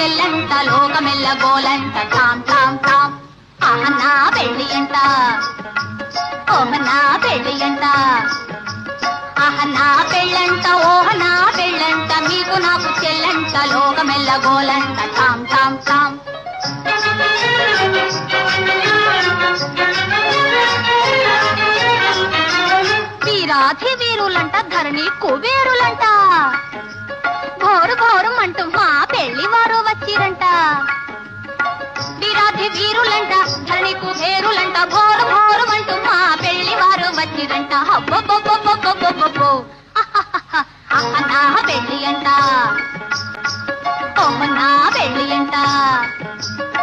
చెల్లంట లోకమెల్ల గోలంట తాం తాం తాం ఆహనా పెళ్ళి అంట ఓహనా పెళ్ళి అంట ఆహనా పెళ్ళంట ఓహనా పెళ్ళంట మీకు నాకు చెల్లంట లోకమెల్ల గోలంట తాం తాం తాం వీరాధి వీరులంట ధరణి కుబేరులంట ఘోరు ఘోరం అంటూ మా పెళ్లి వారు వచ్చిరంట వీరాధి వీరులంట ధరణి కుబేరులంట ఘోరు ఘోరం అంటూ మా పెళ్లి వారు వచ్చిరంట హబ్బబ్బబ్బబ్బబ్బబ్బబ్బో అహనా పెళ్లి అంట ఓహనా పెళ్లి అంట